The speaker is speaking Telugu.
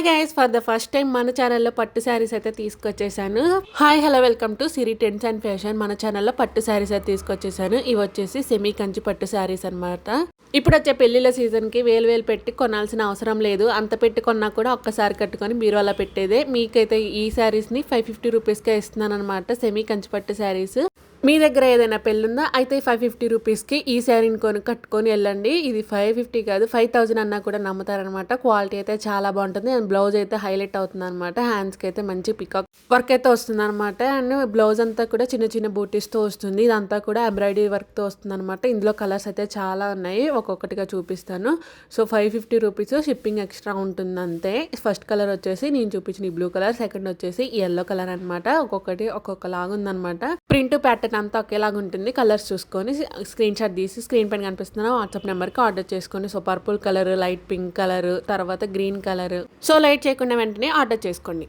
Guys, for the first time మన ఛానల్లో పట్టు శారీస్ అయితే తీసుకొచ్చేసాను. Hi hello welcome to Siri trends and fashion. మన ఛానల్లో పట్టు శారీస్ అయితే తీసుకొచ్చేసాను. ఇవి వచ్చేసి సెమీ కంచి పట్టు శారీస్ అనమాట. ఇప్పుడు వచ్చే పెళ్లిళ్ళ సీజన్కి వేలు పెట్టి కొనాల్సిన అవసరం లేదు. అంత పెట్టి కొన్నా కూడా ఒక్కసారి కట్టుకొని మీరు అలా పెట్టేదే. మీకైతే ఈ శారీస్ని 550 రూపీస్కే ఇస్తున్నాను అనమాట. సెమీ కంచి పట్టు శారీస్. మీ దగ్గర ఏదైనా పెళ్ళి ఉందా అయితే 550 రూపీస్కి ఈ శారీని కట్టుకొని వెళ్ళండి. ఇది 550 కాదు 5000 అన్నా కూడా నమ్ముతారనమాట. క్వాలిటీ అయితే చాలా బాగుంటుంది. అండ్ బ్లౌజ్ అయితే హైలైట్ అవుతుంది అనమాట. హ్యాండ్స్కి అయితే మంచి పికాక్ వర్క్ అయితే వస్తుంది అనమాట. అండ్ బ్లౌజ్ అంతా కూడా చిన్న చిన్న బూటీస్తో వస్తుంది. ఇదంతా కూడా ఎంబ్రాయిడరీ వర్క్తో వస్తుంది అనమాట. ఇందులో కలర్స్ అయితే చాలా ఉన్నాయి, ఒక్కొక్కటిగా చూపిస్తాను. సో 550 రూపీస్, షిప్పింగ్ ఎక్స్ట్రా ఉంటుంది అంతే. ఫస్ట్ కలర్ వచ్చేసి నేను చూపించిన ఈ బ్లూ కలర్, సెకండ్ వచ్చేసి ఎల్లో కలర్ అనమాట. ఒక్కొక్కటి ఒక్కొక్కలాగా ఉందనమాట. ప్రింట్ ప్యాటర్న్ అంతా ఒకేలాగా ఉంటుంది. కలర్స్ చూసుకొని స్క్రీన్ షాట్ తీసి స్క్రీన్ పైన కనిపిస్తున్న వాట్సాప్ నెంబర్కి ఆర్డర్ చేసుకొని. So purple colour, light pink colour, తర్వాత గ్రీన్ కలర్. సో లైట్ చేయకుండా వెంటనే ఆర్డర్ చేసుకోండి.